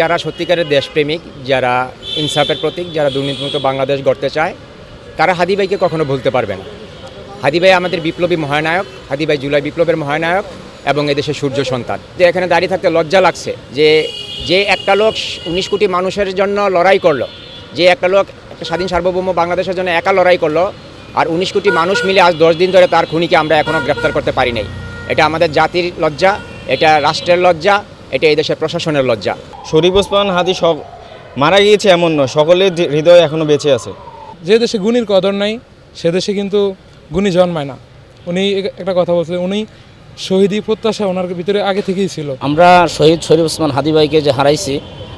যারা সত্যিকারের দেশপ্রেমিক, যারা ইনসাফের প্রতীক, যারা দুর্নীতিমুক্ত বাংলাদেশ গড়তে চায়, তারা হাদী ভাইকে কখনো ভুলতে পারবে না। হাদী ভাই আমাদের বিপ্লবী মহানায়ক, হাদী ভাই জুলাই বিপ্লবের মহানায়ক এবং এদেশের সূর্য সন্তান। যে এখানে দাঁড়িয়ে থাকতে লজ্জা লাগছে যে একটা লোক 19 কোটি মানুষের জন্য লড়াই করলো, যে একটা লোক একটা স্বাধীন সার্বভৌম বাংলাদেশের জন্য একা লড়াই করলো, আর 19 কোটি মানুষ মিলে আজ 10 দিন ধরে তার খুনিকে আমরা এখনও গ্রেপ্তার করতে পারি নাই। এটা আমাদের জাতির লজ্জা, এটা রাষ্ট্রের লজ্জা, এটা এই দেশের প্রশাসনের লজ্জা। শরীফ ওসমান হাদী মারা গিয়েছে এমন নয়, সকলের হৃদয়ে এখনও বেঁচে আছে। যে দেশে গুণীর কদর নাই সে দেশে কিন্তু গুণী জন্মায় না। উনি একটা কথা বলছিলেন, উনি শহীদি প্রত্যাশা ওনার ভিতরে আগে থেকেই ছিল। আমরা শহীদ শরীফ ওসমান হাদী ভাইকে যে হারাইছি,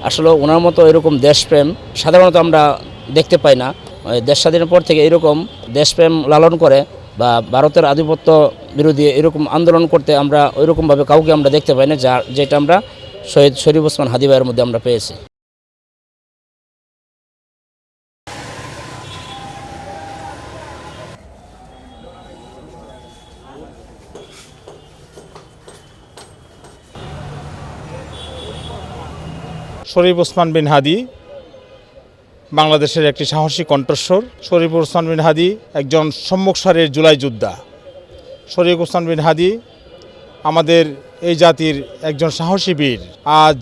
আসলে ওনার মতো এরকম দেশপ্রেম সাধারণত আমরা দেখতে পাই না। দেশ স্বাধীনের পর থেকে এরকম দেশপ্রেম লালন করে বা ভারতের আধিপত্য বিরোধী এরকম আন্দোলন করতে আমরা ওইরকমভাবে কাউকে আমরা দেখতে পাই না, যেটা আমরা শহীদ শরীফ ওসমান হাদী ভাইয়ের মধ্যে আমরা পেয়েছি। শরীফ ওসমান বিন হাদী বাংলাদেশের একটি সাহসী কণ্ঠস্বর। শরীফ ওসমান বিন হাদী একজন সম্মুখ সারির জুলাই যোদ্ধা। শরীফ ওসমান বিন হাদী আমাদের এই জাতির একজন সাহসী বীর। আজ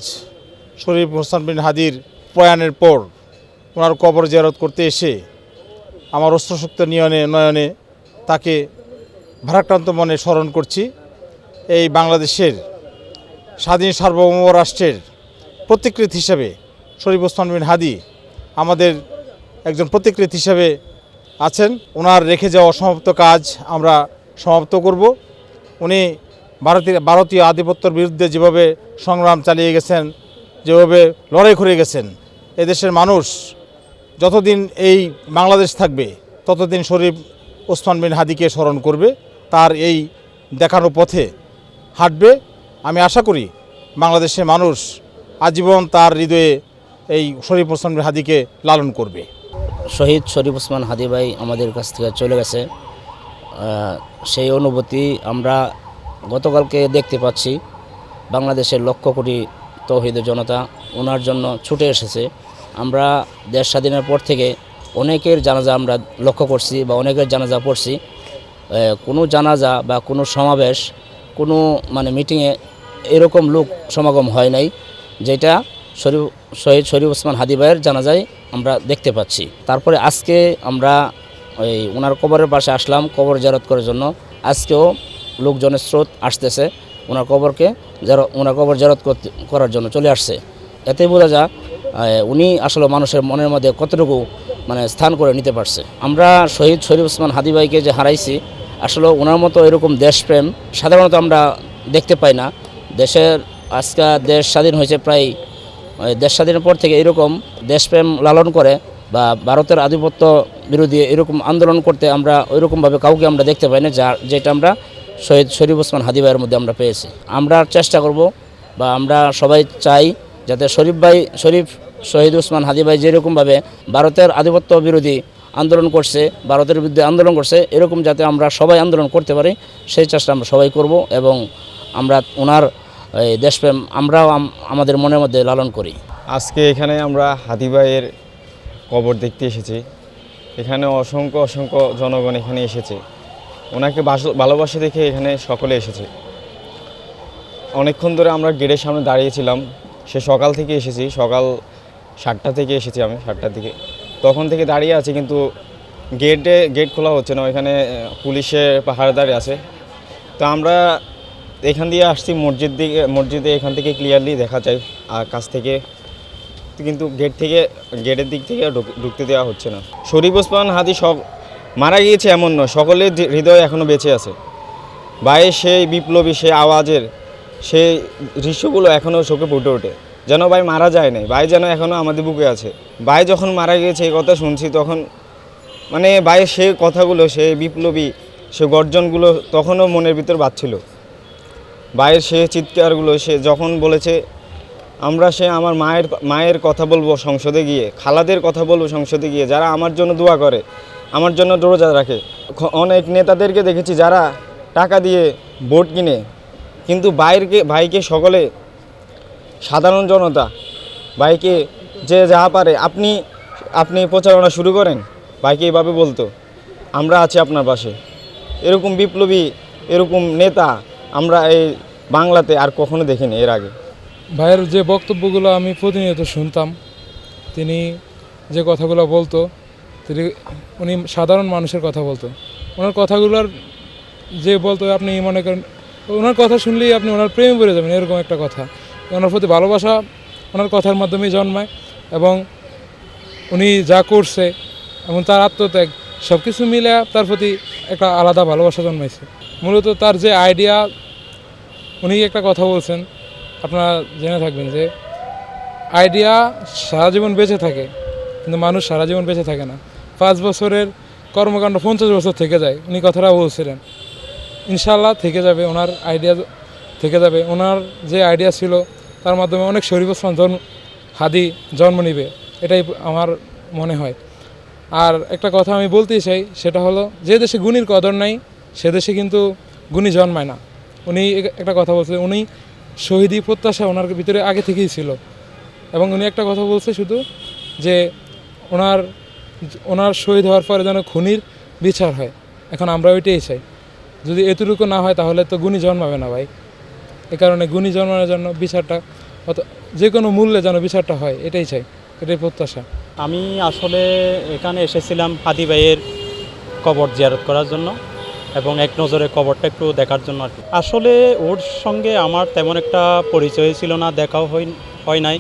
শরীফ ওসমান বিন হাদীর প্রয়াণের পর ওনার কবর জিয়ারত করতে এসে আমার অশ্রুসুক্ত নয়নে তাকে ভারাক্রান্ত মনে স্মরণ করছি। এই বাংলাদেশের স্বাধীন সার্বভৌম রাষ্ট্রের প্রতিকৃত হিসেবে শরীফ ওসমান বিন হাদী আমাদের একজন প্রতিকৃত হিসেবে আছেন। ওনার রেখে যাওয়া অসমাপ্ত কাজ আমরা সমাপ্ত করব। উনি ভারতীয় আধিপত্যের বিরুদ্ধে যেভাবে সংগ্রাম চালিয়ে গেছেন, যেভাবে লড়াই করে গেছেন, এদেশের মানুষ যতদিন এই বাংলাদেশ থাকবে ততদিন শরীফ ওসমান বিন হাদীকে স্মরণ করবে, তার এই দেখানো পথে হাঁটবে। আমি আশা করি বাংলাদেশের মানুষ আজীবন তার হৃদয়ে এই শরীফ ওসমান বিন হাদীকে লালন করবে। শহীদ শরীফ ওসমান হাদী ভাই আমাদের কাছ থেকে চলে গেছে, সেই অনুভূতি আমরা গতকালকে দেখতে পাচ্ছি। বাংলাদেশের লক্ষ কোটি তৌহিদ জনতা ওনার জন্য ছুটে এসেছে। আমরা দেশ স্বাধীনের পর থেকে অনেকের জানাজা আমরা লক্ষ্য করছি বা অনেকের জানাজা পড়ছি। কোনো জানাজা বা কোনো সমাবেশ, কোনো মিটিংয়ে এরকম লোক সমাগম হয় নাই, যেটা শহীদ শরীফ ওসমান হাদী ভাইয়ের জানাজায় আমরা দেখতে পাচ্ছি। তারপরে আজকে আমরা ওনার কবরের পাশে আসলাম কবর জিয়ারত করার জন্য। আজকেও লোকজনের স্রোত আসতেছে ওনার কবর জিয়ারত করার জন্য চলে আসছে। এতে বোঝা যায় উনি আসলে মানুষের মনের মধ্যে কতটুকু স্থান করে নিতে পারছে। আমরা শহীদ শরীফ ওসমান হাদী ভাইকে যে হারাইছি, আসলে ওনার মতো এরকম দেশপ্রেম সাধারণত আমরা দেখতে পাই না। আজকে দেশ স্বাধীন হয়েছে, প্রায় দেশ স্বাধীনের পর থেকে এরকম দেশপ্রেম লালন করে বা ভারতের আধিপত্য বিরোধী এরকম আন্দোলন করতে আমরা ওইরকমভাবে কাউকে আমরা দেখতে পাই না, যেটা আমরা শহীদ শরীফ ওসমান হাদী ভাইয়ের মধ্যে আমরা পেয়েছি। আমরা চেষ্টা করব বা আমরা সবাই চাই যাতে শহীদ ওসমান হাদী ভাই যেরকমভাবে ভারতের আধিপত্য বিরোধী আন্দোলন করছে, ভারতের বিরুদ্ধে আন্দোলন করছে, এরকম যাতে আমরা সবাই আন্দোলন করতে পারি, সেই চেষ্টা আমরা সবাই করব এবং আমরা ওনার দেশপ্রেম আমরাও আমাদের মনের মধ্যে লালন করি। আজকে এখানে আমরা হাদী ভাইয়ের কবর দেখতে এসেছি। এখানে অসংখ্য জনগণ এখানে এসেছে, ওনাকে ভালোবাসা দেখে এখানে সকলে এসেছে। অনেকক্ষণ ধরে আমরা গেটের সামনে দাঁড়িয়েছিলাম, সে সকাল থেকে এসেছি, সকাল 7টা থেকে এসেছি আমি, 7টার দিকে তখন থেকে দাঁড়িয়ে আছি, কিন্তু গেট খোলা হচ্ছে না, ওইখানে পুলিশের পাহারাদার আছে। তো আমরা এখান দিয়ে আসছি মসজিদে এখান থেকে ক্লিয়ারলি দেখা যায় আর কাছ থেকে, কিন্তু গেটের দিক থেকে ঢুকতে দেওয়া হচ্ছে না। শরীফ ওসমান হাদী মারা গিয়েছে এমন নয়, সকলের হৃদয়ে এখনও বেঁচে আছে। ভাইয়ের সেই বিপ্লবী, সেই আওয়াজের সেই দৃশ্যগুলো এখনও চোখে ফুটে ওঠে, যেন ভাই মারা যায় নাই, ভাই যেন এখনও আমাদের বুকে আছে। ভাই যখন মারা গিয়েছে এই কথা শুনছি, তখন ভাইয়ের সেই কথাগুলো, সেই বিপ্লবী সে গর্জনগুলো তখনও মনের ভিতর বাজছিল। ভাইয়ের সে চিৎকারগুলো, সে যখন বলেছে আমার মায়ের কথা বলবো সংসদে গিয়ে, খালাদের কথা বলবো সংসদে গিয়ে, যারা আমার জন্য দোয়া করে, আমার জন্য রোজা রাখে। অনেক নেতাদেরকে দেখেছি যারা টাকা দিয়ে ভোট কিনে, কিন্তু ভাইকে সকলে সাধারণ জনতা ভাইকে যে যা পারে আপনি আপনি প্রচারণা শুরু করেন, ভাইকে এইভাবে বলতো আমরা আছি আপনার পাশে। এরকম বিপ্লবী, এরকম নেতা আমরা এই বাংলাতে আর কখনো দেখিনি এর আগে। ভাইয়ের যে বক্তব্যগুলো আমি প্রতিনিয়ত শুনতাম, তিনি যে কথাগুলো বলতো, উনি সাধারণ মানুষের কথা বলতো। ওনার কথাগুলোর যে বলতো আপনি মনে করেন ওনার কথা শুনলেই আপনি ওনার প্রেমে পড়ে যাবেন, এরকম একটা কথা। ওনার প্রতি ভালোবাসা ওনার কথার মাধ্যমেই জন্মায়, এবং উনি যা করছে এবং তার আত্মত্যাগ সব কিছু মিলে তার প্রতি একটা আলাদা ভালোবাসা জন্মাইছে। মূলত তার যে আইডিয়া, উনি একটা কথা বলছেন, আপনারা জেনে থাকবেন যে আইডিয়া সারা জীবন বেঁচে থাকে, কিন্তু মানুষ সারা জীবন বেঁচে থাকে না। 5 বছরের কর্মকাণ্ড 50 বছর থেকে যায়, উনি কথাটা বলছিলেন। ইনশাল্লাহ থেকে যাবে, ওনার আইডিয়া থেকে যাবে। ওনার যে আইডিয়া ছিল তার মাধ্যমে অনেক শরীফ ওসমান হাদি জন্ম নিবে, এটাই আমার মনে হয়। আর একটা কথা আমি বলতেই চাই, সেটা হলো যে দেশে গুণীর কদর নাই সে দেশে কিন্তু গুণী জন্মায় না। উনি একটা কথা বলছিলেন, উনি শহীদি প্রত্যাশা ওনার ভিতরে আগে থেকেই ছিল, এবং উনি একটা কথা বলছে শুধু যে ওনার শহীদ হওয়ার পরে যেন খুনির বিচার হয়। এখন আমরা ওইটাই চাই। যদি এতটুকু না হয় তাহলে তো গুণী জন্মাবে না ভাই। এ কারণে গুণী জন্মানোর জন্য বিচারটা যে কোনো মূল্যে যেন বিচারটা হয়, এটাই চাই, এটাই প্রত্যাশা। আমি আসলে এখানে এসেছিলাম হাদি ভাইয়ের কবর জিয়ারত করার জন্য এবং এক নজরে কবরটা একটু দেখার জন্য আর কি। আসলে ওর সঙ্গে আমার তেমন একটা পরিচয় ছিল না, দেখাও হয় নাই,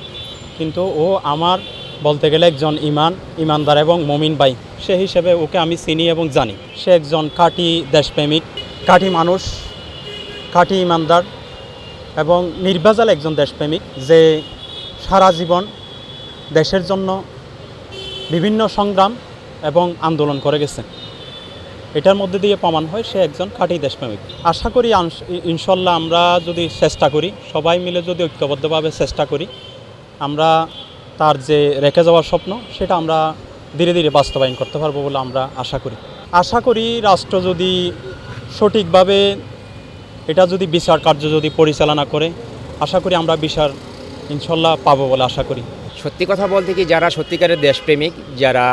কিন্তু ও আমার বলতে গেলে একজন ইমানদার এবং মমিন ভাই, সে হিসেবে ওকে আমি চিনি এবং জানি। সে একজন খাঁটি দেশপ্রেমিক, খাঁটি মানুষ, খাঁটি ইমানদার এবং নির্ভেজাল একজন দেশপ্রেমিক, যে সারা জীবন দেশের জন্য বিভিন্ন সংগ্রাম এবং আন্দোলন করে গেছে। এটার মধ্যে দিয়ে প্রমাণ হয় সে একজন খাঁটি দেশপ্রেমিক। আশা করি ইনশাল্লাহ আমরা যদি চেষ্টা করি, সবাই মিলে যদি ঐক্যবদ্ধভাবে চেষ্টা করি, আমরা তার যে রেখে যাওয়ার স্বপ্ন সেটা আমরা ধীরে ধীরে বাস্তবায়ন করতে পারবো বলে আমরা আশা করি রাষ্ট্র যদি সঠিকভাবে এটা যদি বিচার কার্য যদি পরিচালনা করে, আশা করি আমরা বিচার ইনশাল্লাহ পাবো বলে আশা করি। সত্যি কথা বলতে কি, যারা সত্যিকারের দেশপ্রেমিক, যারা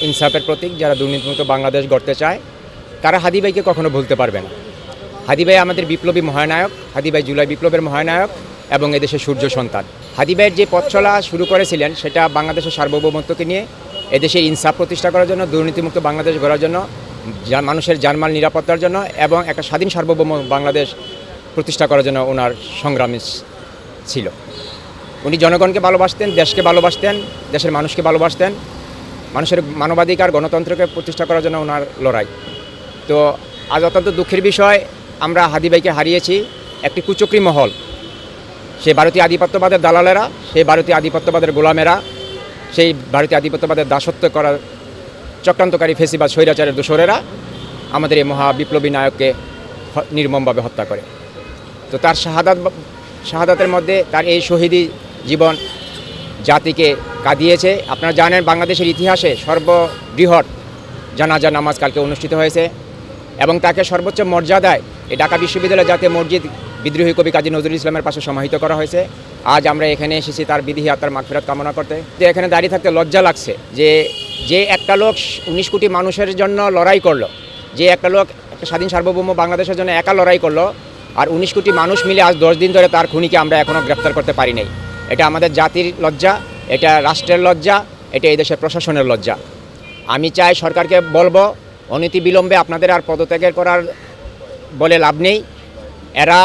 ইনসাফের প্রতীক, যারা দুর্নীতিমুক্ত বাংলাদেশ গড়তে চায়, তারা হাদি ভাইকে কখনো ভুলতে পারবে না। হাদি ভাই আমাদের বিপ্লবী মহানায়ক, হাদি ভাই জুলাই বিপ্লবের মহানায়ক এবং এদেশের সূর্য সন্তান। হাদি ভাইয়ের যে পথ চলা শুরু করেছিলেন সেটা বাংলাদেশের সার্বভৌমত্বকে নিয়ে, এদেশের ইনসাফ প্রতিষ্ঠা করার জন্য, দুর্নীতিমুক্ত বাংলাদেশ গড়ার জন্য, মানুষের জানমাল নিরাপত্তার জন্য এবং একটা স্বাধীন সার্বভৌম বাংলাদেশ প্রতিষ্ঠা করার জন্য ওনার সংগ্রাম ছিল। উনি জনগণকে ভালোবাসতেন, দেশকে ভালোবাসতেন, দেশের মানুষকে ভালোবাসতেন, মানুষের মানবাধিকার গণতন্ত্রকে প্রতিষ্ঠা করার জন্য ওনার লড়াই। তো আজ অত্যন্ত দুঃখের বিষয়, আমরা হাদি ভাইকে হারিয়েছি একটি কুচক্রী মহল, সেই ভারতীয় আধিপত্যবাদের দালালেরা, সেই ভারতীয় আধিপত্যবাদের গোলামেরা, সেই ভারতীয় আধিপত্যবাদের দাসত্ব করার চক্রান্তকারী ফেসিবাদ স্বৈরাচারের দোসরেরা আমাদের এই মহা বিপ্লবী নায়ককে নির্মমভাবে হত্যা করে। তো তার শাহাদাতের মধ্যে তার এই শহীদি জীবন জাতিকে কাঁদিয়েছে। আপনারা জানেন বাংলাদেশের ইতিহাসে সর্ববৃহৎ জানাজা নামাজ কালকে অনুষ্ঠিত হয়েছে এবং তাকে সর্বোচ্চ মর্যাদায় এই ঢাকা বিশ্ববিদ্যালয় জাতীয় মসজিদ বিদ্রোহী কবি কাজী নজরুল ইসলামের পাশে সমাহিত করা হয়েছে। আজ আমরা এখানে এসেছি তার বিধি আত্মার মাগফিরাত কামনা করতে। তো এখানে দাঁড়িয়ে থাকতে লজ্জা লাগছে যে একটা লোক 19 কোটি মানুষের জন্য লড়াই করলো, যে একটা লোক একটা স্বাধীন সার্বভৌম বাংলাদেশের জন্য একা লড়াই করলো, আর 19 কোটি মানুষ মিলে আজ 10 দিন ধরে তার খুনিকে আমরা এখনও গ্রেফতার করতে পারি নাই। এটা আমাদের জাতির লজ্জা, এটা রাষ্ট্রের লজ্জা, এটা এই দেশের প্রশাসনের লজ্জা। আমি চাই সরকারকে বলবো, অনতি বিলম্বে আপনাদের আর পদত্যাগের করার বলে লাভ নেই। এরা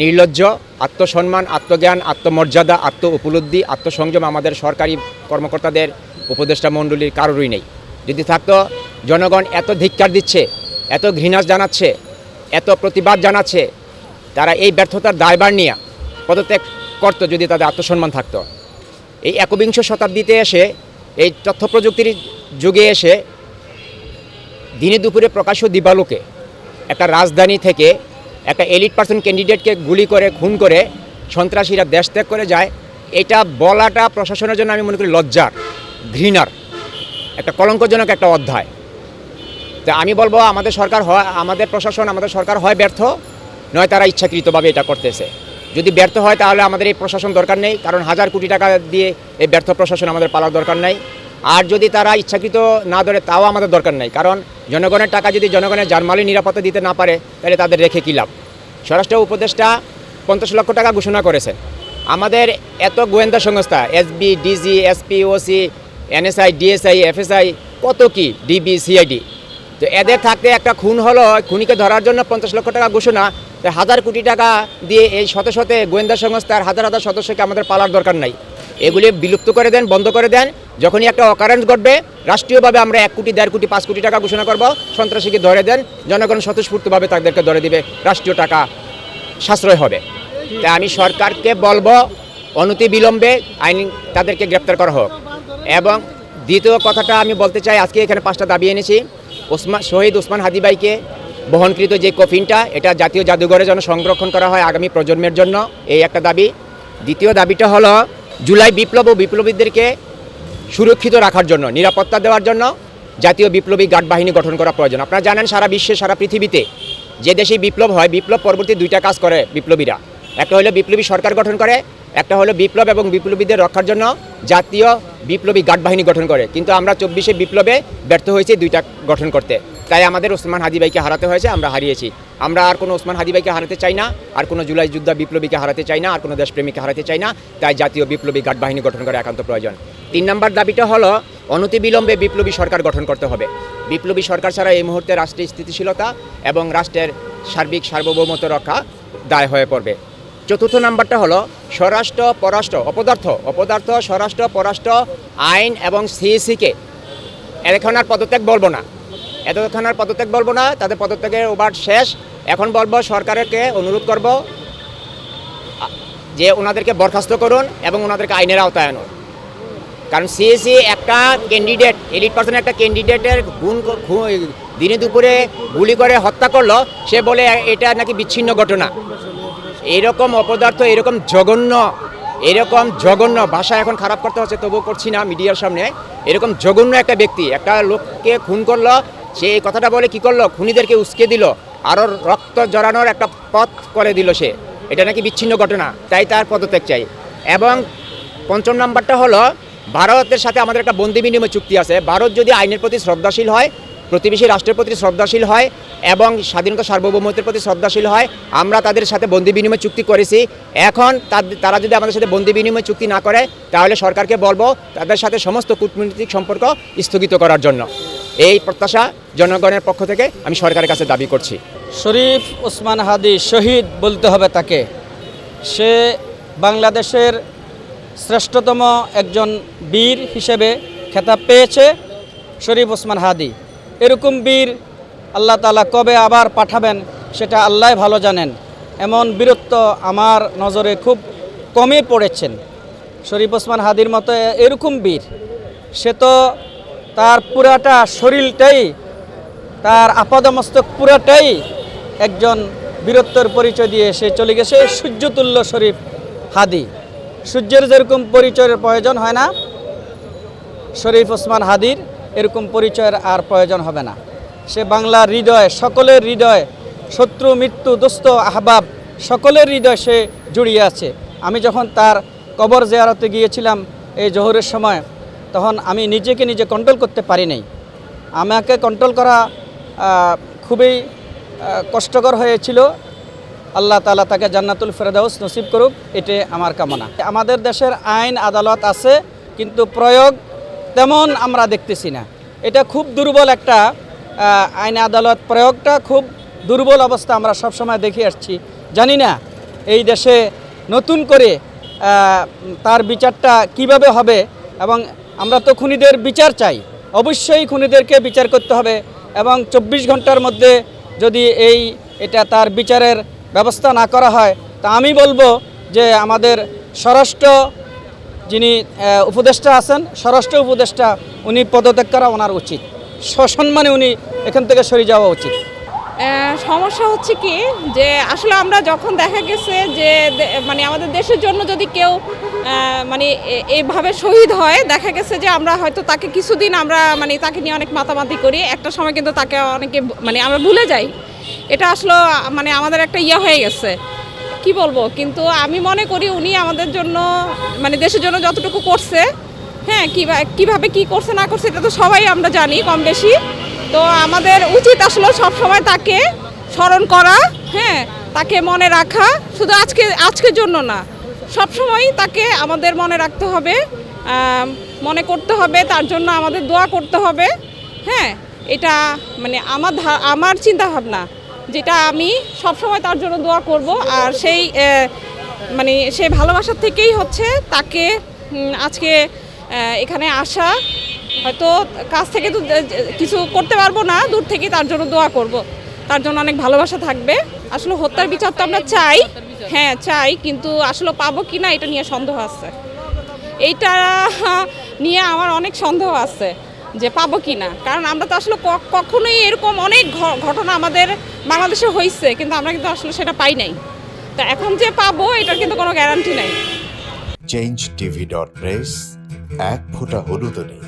নির্লজ্জ, আত্মসম্মান, আত্মজ্ঞান, আত্মমর্যাদা, আত্ম উপলব্ধি, আত্মসংযম আমাদের সরকারি কর্মকর্তাদের, উপদেষ্টা মণ্ডলীর কারোরই নেই। যদি থাকতো, জনগণ এত ধিক্কার দিচ্ছে, এত ঘৃণা জানাচ্ছে, এত প্রতিবাদ জানাচ্ছে, তারা এই ব্যর্থতার দায়ভার নিয়ে পদত্যাগ করতো যদি তাদের আত্মসম্মান থাকতো। এই 21 শতাব্দীতে এসে, এই তথ্য প্রযুক্তির যুগে এসে দিনে দুপুরে প্রকাশ্য দিবালোকে একটা রাজধানী থেকে একটা এলিট পার্সন ক্যান্ডিডেটকে গুলি করে খুন করে সন্ত্রাসীরা দেশ ত্যাগ করে যায়, এটা বলাটা প্রশাসনের জন্য আমি মনে করি লজ্জার, ঘৃণার, একটা কলঙ্কজনক একটা অধ্যায়। তো আমি বলবো আমাদের সরকার হয়, আমাদের প্রশাসন, আমাদের সরকার হয় ব্যর্থ, নয় তারা ইচ্ছাকৃতভাবে এটা করতেছে। যদি ব্যর্থ হয় তাহলে আমাদের এই প্রশাসন দরকার নেই, কারণ 1000 কোটি টাকা দিয়ে এই ব্যর্থ প্রশাসন আমাদের পালার দরকার নাই। আর যদি তারা ইচ্ছাকৃত না ধরে তাও আমাদের দরকার নাই, কারণ জনগণের টাকা যদি জনগণের জানমালের নিরাপত্তা দিতে না পারে তাহলে তাদের রেখে কী লাভ। স্বরাষ্ট্র উপদেষ্টা 50 লক্ষ টাকা ঘোষণা করেছেন। আমাদের এত গোয়েন্দা সংস্থা SB, DG, SP, OC, NSI, DSI, FSI, কত কি, ডিবি, সিআইডি, তো এদের থাকতে একটা খুন হলো, খুনিকে ধরার জন্য 50 লক্ষ টাকা ঘোষণা, 1000 কোটি টাকা দিয়ে এই শত শত গোয়েন্দা সংস্থার হাজার হাজার সদস্যকে আমাদের পালার দরকার নাই। এগুলি বিলুপ্ত করে দেন, বন্ধ করে দেন। যখনই একটা অকারেন্স ঘটবে রাষ্ট্রীয়ভাবে আমরা 1 কোটি, 1.5 কোটি, 5 কোটি টাকা ঘোষণা করব, সন্ত্রাসীকে ধরে দেন, জনগণ স্বতঃস্ফূর্তভাবে তাদেরকে ধরে দিবে, রাষ্ট্রীয় টাকা সাশ্রয় হবে। তাই আমি সরকারকে বলবো অনতিবিলম্বে আইন তাদেরকে গ্রেপ্তার করা হোক। এবং দ্বিতীয় কথাটা আমি বলতে চাই, আজকে এখানে 5টা দাবি এনেছি। শহীদ ওসমান হাদি ভাইকে বহনকৃত যে কফিনটা, এটা জাতীয় জাদুঘরে যেন সংরক্ষণ করা হয় আগামী প্রজন্মের জন্য, এই একটা দাবি। দ্বিতীয় দাবিটা হলো জুলাই বিপ্লব ও বিপ্লবীদেরকে সুরক্ষিত রাখার জন্য, নিরাপত্তা দেওয়ার জন্য জাতীয় বিপ্লবী গার্ড বাহিনী গঠন করা প্রয়োজন। আপনারা জানেন সারা বিশ্বে, সারা পৃথিবীতে যে দেশে বিপ্লব হয়, বিপ্লব পরবর্তী 2টা কাজ করে বিপ্লবীরা। একটা হলো বিপ্লবী সরকার গঠন করে, একটা হলো বিপ্লব এবং বিপ্লবীদের রক্ষার জন্য জাতীয় বিপ্লবী গার্ড বাহিনী গঠন করে। কিন্তু আমরা 24শে বিপ্লবে ব্যর্থ হয়েছি 2টা গঠন করতে। তাই আমাদের ওসমান হাদি ভাইকে হারাতে হয়েছে, আমরা হারিয়েছি। আমরা আর কোনো ওসমান হাদি ভাইকে হারাতে চাই না, আর কোনো জুলাই যোদ্ধা বিপ্লবীকে হারাতে চাই না, আর কোনো দেশপ্রেমীকে হারাতে চাই না। তাই জাতীয় বিপ্লবী গার্ড বাহিনী গঠন করা একান্ত প্রয়োজন। 3 নম্বর দাবিটা হলো অনতিবিলম্বে বিপ্লবী সরকার গঠন করতে হবে। বিপ্লবী সরকার ছাড়া এই মুহূর্তে রাষ্ট্রের স্থিতিশীলতা এবং রাষ্ট্রের সার্বিক সার্বভৌমত্ব রক্ষা দায় হয়ে পড়বে। 4র্থ নাম্বারটা হলো স্বরাষ্ট্র, পররাষ্ট্র, অপদার্থ, স্বরাষ্ট্র, পররাষ্ট্র, আইন এবং সিএসিকে এখন আর পদত্যাগ বলবো না, তাদের পদত্যাগের ওভার শেষ। এখন বলবো সরকারকে অনুরোধ করব যে ওনাদেরকে বরখাস্ত করুন এবং ওনাদেরকে আইনের আওতায় আনুন। কারণ সিএসি একটা ক্যান্ডিডেট, এলিট পার্সনের একটা ক্যান্ডিডেটের দিনে দুপুরে গুলি করে হত্যা করলো, সে বলে এটা নাকি বিচ্ছিন্ন ঘটনা। এরকম অপদার্থ, এরকম জঘন্য ভাষা এখন খারাপ করতে হচ্ছে, তবুও করছি না মিডিয়ার সামনে। এরকম জঘন্য একটা ব্যক্তি একটা লোককে খুন করলো, সে এই কথাটা বলে কি করলো, খুনিদেরকে উস্কে দিল, আরও রক্ত জড়ানোর একটা পথ করে দিল সে, এটা নাকি বিচ্ছিন্ন ঘটনা। তাই তার পদত্যাগ চাই। এবং 5ম নাম্বারটা হলো ভারতের সাথে আমাদের একটা বন্দি বিনিময় চুক্তি আছে। ভারত যদি আইনের প্রতি শ্রদ্ধাশীল হয়, প্রতিবেশী রাষ্ট্রের প্রতি শ্রদ্ধাশীল হয় এবং স্বাধীনতা সার্বভৌমত্বের প্রতি শ্রদ্ধাশীল হয়, আমরা তাদের সাথে বন্দি বিনিময় চুক্তি করেছি। এখন তারা যদি আমাদের সাথে বন্দি বিনিময় চুক্তি না করে, তাহলে সরকারকে বলবো তাদের সাথে সমস্ত কূটনৈতিক সম্পর্ক স্থগিত করার জন্য। এই প্রত্যাশা জনগণের পক্ষ থেকে আমি সরকারের কাছে দাবি করছি। শরীফ ওসমান হাদি শহীদ বলতে হবে তাকে। সে বাংলাদেশের শ্রেষ্ঠতম একজন বীর হিসেবে খেতাব পেয়েছে শরীফ ওসমান হাদি। এরকম বীর আল্লাহ তাআলা কবে আবার পাঠাবেন সেটা আল্লাহ ভালো জানেন। এমন বীরত্ব আমার নজরে খুব কমই পড়েছেন। শরীফ ওসমান হাদির মতো এরকম বীর, সে তো তার পুরাটা শরীরটাই, তার আপাদমস্তক পুরাটাই একজন বীরত্বের পরিচয় দিয়ে সে চলে গেছে। সূর্যতুল্য শরীফ হাদি, সূর্যের যেরকম পরিচয়ের প্রয়োজন হয় না, শরীফ ওসমান হাদির এরকম পরিচয়ের আর প্রয়োজন হবে না। সে বাংলার হৃদয়, সকলের হৃদয়, শত্রু মৃত্যু দোস্ত আহবাব সকলের হৃদয় সে জড়িয়ে আছে। আমি যখন তার কবর জিয়ারতে গিয়েছিলাম এই জোহরের সময়, তখন আমি নিজেকে নিজে কন্ট্রোল করতে পারি নাই। আমাকে কন্ট্রোল করা খুবই কষ্টকর হয়েছিল। আল্লাহ তাআলা তাকে জান্নাতুল ফেরদাউস নসিব করুক, এটাই আমার কামনা। আমাদের দেশের আইন আদালত আছে, কিন্তু প্রয়োগ তেমন আমরা দেখতেছি না। এটা খুব দুর্বল একটা আইন আদালত, প্রয়োগটা খুব দুর্বল অবস্থা আমরা সবসময় দেখে আসছি। জানি না এই দেশে নতুন করে তার বিচারটা কিভাবে হবে। এবং আমরা তো খুনিদের বিচার চাই, অবশ্যই খুনিদেরকে বিচার করতে হবে এবং 24 ঘন্টার মধ্যে যদি এটা তার বিচারের ব্যবস্থা না করা হয়, তা আমি বলবো যে আমাদের স্বরাষ্ট্র যিনি উপদেষ্টা আছেন, স্বরাষ্ট্র উপদেষ্টা, উনি পদত্যাগ করা ওনার উচিত। সসম্মানে উনি এখান থেকে সরে যাওয়া উচিত। সমস্যা হচ্ছে কি যে আসলে আমরা যখন দেখা গেছে যে মানে আমাদের দেশের জন্য যদি কেউ মানে এইভাবে শহীদ হয়, দেখা গেছে যে আমরা হয়তো তাকে কিছুদিন আমরা মানে তাকে নিয়ে অনেক মাতামাতি করি, একটা সময় কিন্তু তাকে অনেকে মানে আমরা ভুলে যাই। এটা আসলে মানে আমাদের একটা হয়ে গেছে। কি বলবো, কিন্তু আমি মনে করি উনি আমাদের জন্য মানে দেশের জন্য যতটুকু করছে, হ্যাঁ কিভাবে কি করছে না করছে এটা তো সবাই আমরা জানি কম বেশি। তো আমাদের উচিত আসলে সবসময় তাকে স্মরণ করা, হ্যাঁ তাকে মনে রাখা, শুধু আজকের জন্য না, সবসময় তাকে আমাদের মনে রাখতে হবে, মনে করতে হবে, তার জন্য আমাদের দোয়া করতে হবে। হ্যাঁ, এটা মানে আমার চিন্তা ভাবনা, যেটা আমি সবসময় তার জন্য দোয়া করব। আর সেই মানে সেই ভালোবাসার থেকেই হচ্ছে তাকে আজকে এখানে আসা। হয়তো কাছ থেকে তো কিছু করতে পারবো না, দূর থেকে তার জন্য দোয়া করব, তার জন্য অনেক ভালোবাসা থাকবে। আসলে হত্যার বিচার তো আমরা চাই, হ্যাঁ চাই, কিন্তু আসলে পাবো কি না এটা নিয়ে সন্দেহ আছে। এইটা নিয়ে আমার অনেক সন্দেহ আছে যে পাবো কি না, কারণ আমরা তো আসলে কখনোই এরকম অনেক ঘটনা আমাদের বাংলাদেশে হয়েছে, কিন্তু আমরা কিন্তু আসলে সেটা পাই নাই। তা এখন যে পাবো এটার কিন্তু কোনো গ্যারান্টি নাই। changeTV.press, এক ফোঁটা হলুদ নেই।